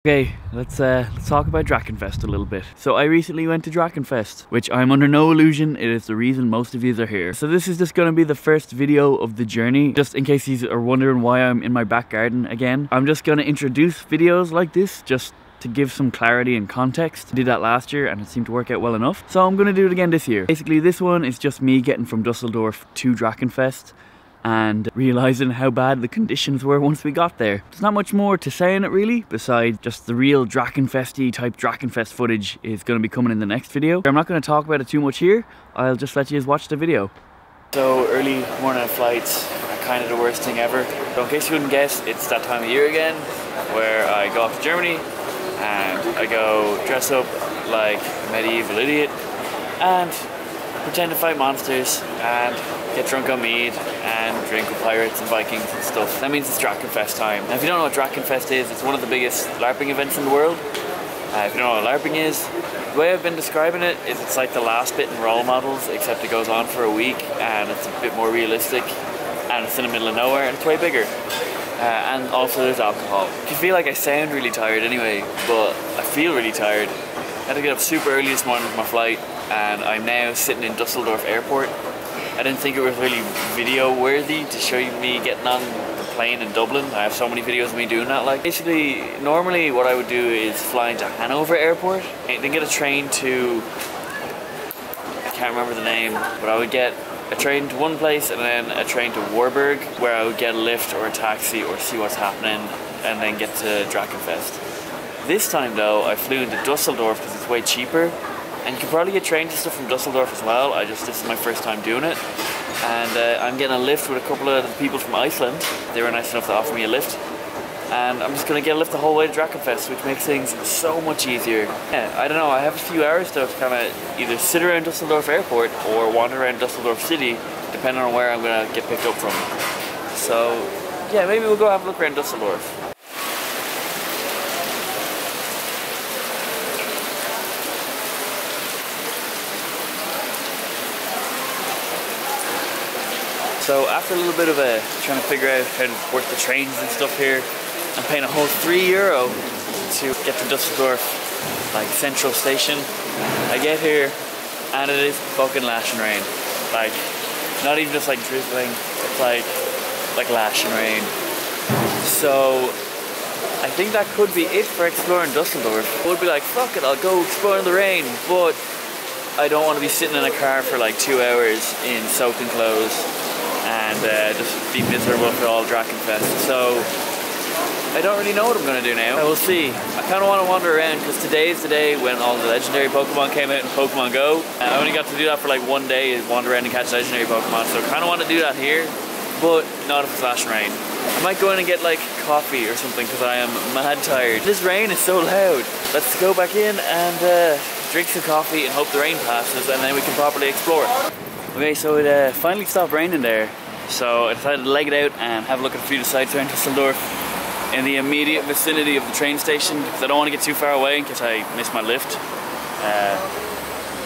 Okay, let's talk about Drachenfest a little bit. So I recently went to Drachenfest, which I'm under no illusion it is the reason most of you are here. So this is just going to be the first video of the journey, just in case you are wondering why I'm in my back garden again. I'm just going to introduce videos like this just to give some clarity and context. I did that last year and it seemed to work out well enough. So I'm going to do it again this year. Basically this one is just me getting from Dusseldorf to Drachenfest and realizing how bad the conditions were once we got there. There's not much more to say in it really, besides just the real Drachenfesty type Drachenfest footage is going to be coming in the next video. I'm not going to talk about it too much here, I'll just let you watch the video. So early morning flights are kind of the worst thing ever. So in case you wouldn't guess, it's that time of year again, where I go off to Germany and I go dress up like a medieval idiot and pretend to fight monsters and get drunk on mead and drink with pirates and Vikings and stuff. That means it's Drachenfest time. Now if you don't know what Drachenfest is, it's one of the biggest LARPing events in the world. If you don't know what LARPing is, the way I've been describing it is it's like the last bit in role models, except it goes on for a week and it's a bit more realistic and it's in the middle of nowhere and it's way bigger. And also there's alcohol. I feel like I sound really tired anyway, but I feel really tired. I had to get up super early this morning for my flight and I'm now sitting in Dusseldorf airport. I didn't think it was really video worthy to show you me getting on the plane in Dublin. I have so many videos of me doing that. Like basically, normally what I would do is fly into Hanover airport and then get a train to, I can't remember the name, but I would get a train to one place and then a train to Warburg where I would get a lift or a taxi or see what's happening and then get to Drachenfest. This time though, I flew into Dusseldorf because it's way cheaper. And you can probably get trains and stuff from Dusseldorf as well. This is my first time doing it. And I'm getting a lift with a couple of the people from Iceland. They were nice enough to offer me a lift. And I'm just going to get a lift the whole way to Drachenfest, which makes things so much easier. Yeah, I don't know, I have a few hours though to kind of either sit around Dusseldorf airport or wander around Dusseldorf city, depending on where I'm going to get picked up from. So yeah, maybe we'll go have a look around Dusseldorf. So after a little bit of trying to figure out how to work the trains and stuff here, I'm paying a whole €3 to get to Dusseldorf, like central station. I get here and it is fucking lashing rain. Like, not even just like drizzling, it's like lashing rain. So I think that could be it for exploring Dusseldorf. I would be like, fuck it, I'll go explore in the rain, but I don't want to be sitting in a car for like 2 hours in soaking clothes and just be miserable for all Drachenfest. So I don't really know what I'm going to do now. I will see. I kind of want to wander around because today is the day when all the legendary Pokemon came out in Pokemon Go. I only got to do that for like one day, is wander around and catch legendary Pokemon, so I kind of want to do that here, but not if it's lashing rain. I might go in and get like coffee or something because I am mad tired. This rain is so loud. Let's go back in and drink some coffee and hope the rain passes and then we can properly explore. Okay, so it finally stopped raining there, so I decided to leg it out and have a look at a few of the sites around Dusseldorf in the immediate vicinity of the train station because I don't want to get too far away in case I miss my lift,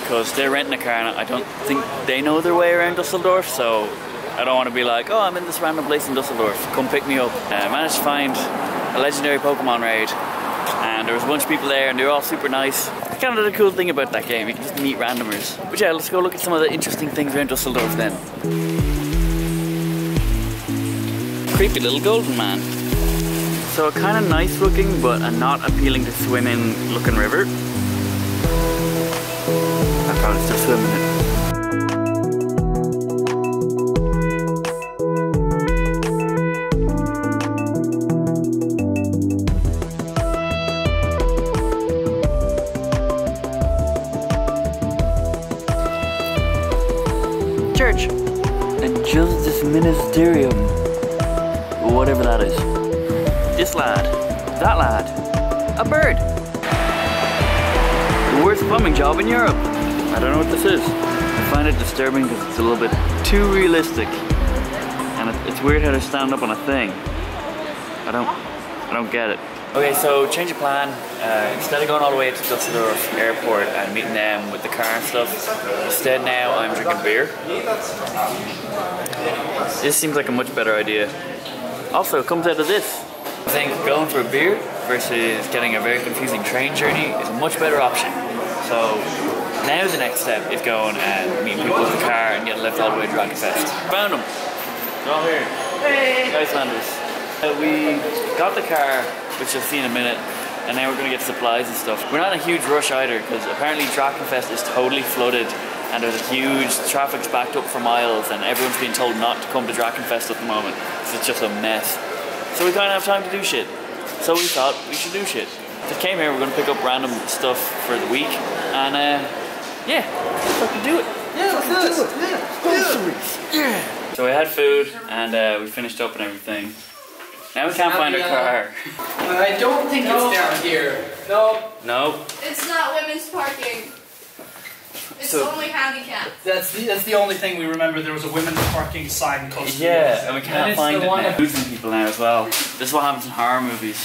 because they're renting a car and I don't think they know their way around Dusseldorf, so I don't want to be like, oh, I'm in this random place in Dusseldorf, come pick me up. I managed to find a legendary Pokemon raid and there was a bunch of people there and they were all super nice. It's kind of the cool thing about that game, you can just meet randomers. But yeah, let's go look at some of the interesting things around Dusseldorf then. Creepy little golden man. So a kind of nice looking but a not appealing to swim in looking river. I probably still swim in it. Church and Justice Ministerium, whatever that is. This lad, that lad, a bird. The worst plumbing job in Europe. I don't know what this is. I find it disturbing because it's a little bit too realistic, and it's weird how they're standing up on a thing. I don't get it. Okay, so change of plan. Instead of going all the way to Dusseldorf airport and meeting them with the car and stuff, instead now I'm drinking beer. This seems like a much better idea. Also, it comes out of this. I think going for a beer versus getting a very confusing train journey is a much better option. So now the next step is going and meeting people with the car and getting left all the way to Drachenfest. Found them. They're all here. Hey! Icelanders. We got the car, which you'll see in a minute, and now we're going to get supplies and stuff. We're not in a huge rush either, because apparently Drachenfest is totally flooded and there's a huge traffic's backed up for miles and everyone's being told not to come to Drachenfest at the moment because it's just a mess. So we kind of have time to do shit. So we thought we should do shit. So came here, we're going to pick up random stuff for the week and yeah, let's fucking do it. Yeah, let's do it. Yeah. So we had food and we finished up and everything. Now we can't find our car. I don't think it's down here. No. No. It's not women's parking. It's So, only handicapped. That's the only thing we remember. There was a women's parking sign close to yeah, and we can't find it now. That... Losing people now as well. This is what happens in horror movies.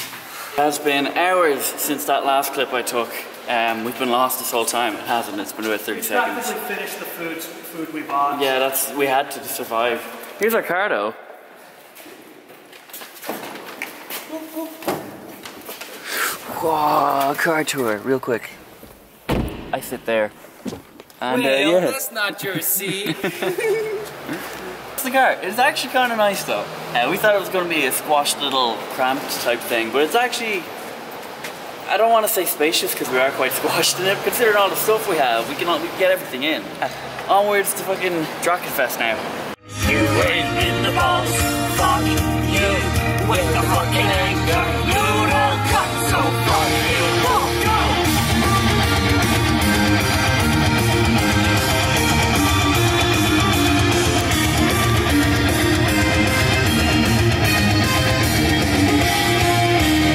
It has been hours since that last clip I took. We've been lost this whole time. It hasn't. It's been about 30 seconds. We practically finished the food we bought. Yeah, we had to survive. Here's our car though. Whoa, car tour, real quick. I sit there. And well, yeah. that's not your seat. It's the car. It's actually kind of nice though. We thought it was going to be a squashed little cramped type thing, but it's actually, I don't want to say spacious because we are quite squashed in it. Considering all the stuff we have, we can get everything in. Onwards to fucking Drachenfest now. You ain't in the balls, fuck you, with the fucking anger, noodle cut, so fuck you, won't go!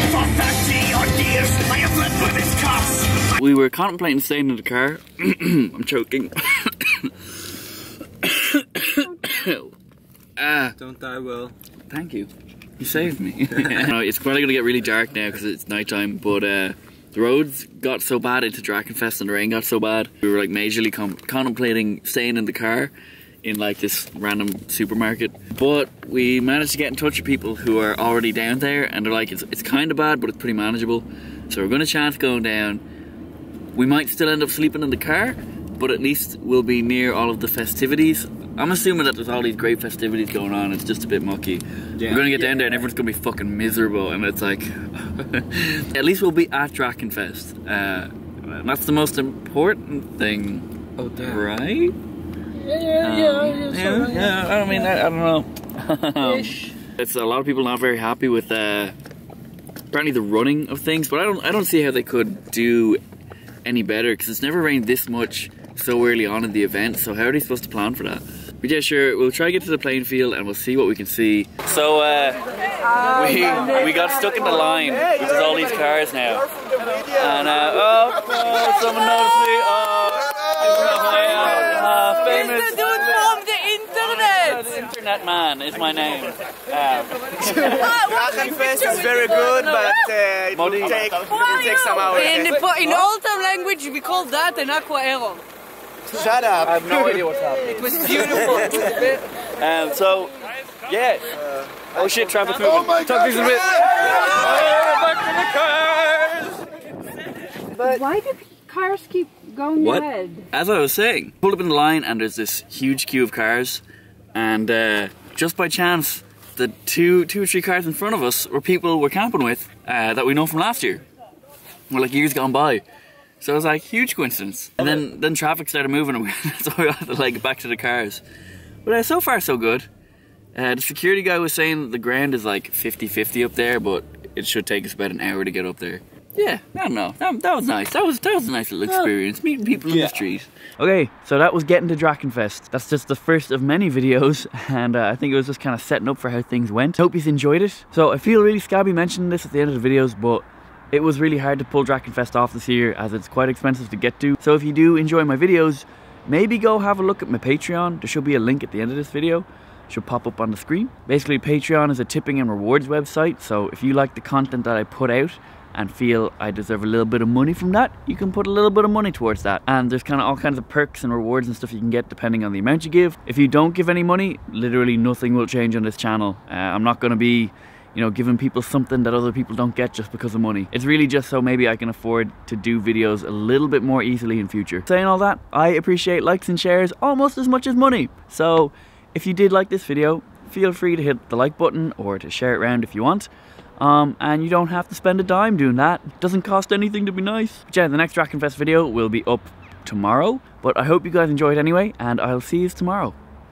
For 30 odd years, I have lived with this cuss. We were contemplating staying in the car. I'm choking. Don't die, Will. Thank you. You saved me. It's probably going to get really dark now because it's nighttime, but the roads got so bad into Drachenfest and the rain got so bad. We were like majorly contemplating staying in the car in like this random supermarket. But we managed to get in touch with people who are already down there and they're like, it's kind of bad, but it's pretty manageable. So we're going to chance going down. We might still end up sleeping in the car, but at least we'll be near all of the festivities. I'm assuming that there's all these great festivities going on, it's just a bit mucky. Yeah. We're gonna get down there and everyone's gonna be fucking miserable and it's like... At least we'll be at Drachenfest. That's the most important thing, Oh, damn. right? Yeah, I mean, I don't know. It's a lot of people not very happy with apparently the running of things, but I don't see how they could do any better because it's never rained this much so early on in the event, so how are they supposed to plan for that? But yeah, sure, we'll try to get to the playing field and we'll see what we can see. So we got stuck in the line, which is all these cars now. And someone noticed me. Famous. It's the dude from the internet! The internet man is my name. Drachenfest is very good, but it will take some hours. In old-time language, we call that an aqua arrow. Shut up! I have no idea what's happening. It was beautiful. So, yeah. Oh shit, traffic's moving. Oh my God! A bit. Back to the cars! But why do cars keep going ahead? As I was saying, pulled up in the line and there's this huge queue of cars, and just by chance, the two or three cars in front of us were people we're camping with that we know from last year. We're like years gone by. So it was like huge coincidence. And then traffic started moving and so we had to like get back to the cars. But so far so good. The security guy was saying the ground is like 50-50 up there, but it should take us about an hour to get up there. Yeah, I don't know. That was nice. That was a nice little experience, meeting people in the street. Okay, so that was getting to Drachenfest. That's just the first of many videos, and I think it was just kind of setting up for how things went. Hope you enjoyed it. So I feel really scabby mentioning this at the end of the videos, but it was really hard to pull Drachenfest off this year as it's quite expensive to get to. So if you do enjoy my videos, maybe go have a look at my Patreon. There should be a link at the end of this video. It should pop up on the screen. Basically, Patreon is a tipping and rewards website. So if you like the content that I put out and feel I deserve a little bit of money from that, you can put a little bit of money towards that. And there's kind of all kinds of perks and rewards and stuff you can get depending on the amount you give. If you don't give any money, literally nothing will change on this channel. I'm not going to be you know, giving people something that other people don't get just because of money. It's really just so maybe I can afford to do videos a little bit more easily in future. Saying all that, I appreciate likes and shares almost as much as money. So if you did like this video, feel free to hit the like button or to share it around if you want. And you don't have to spend a dime doing that. It doesn't cost anything to be nice. But yeah, the next Drachenfest video will be up tomorrow. But I hope you guys enjoyed anyway, and I'll see you tomorrow.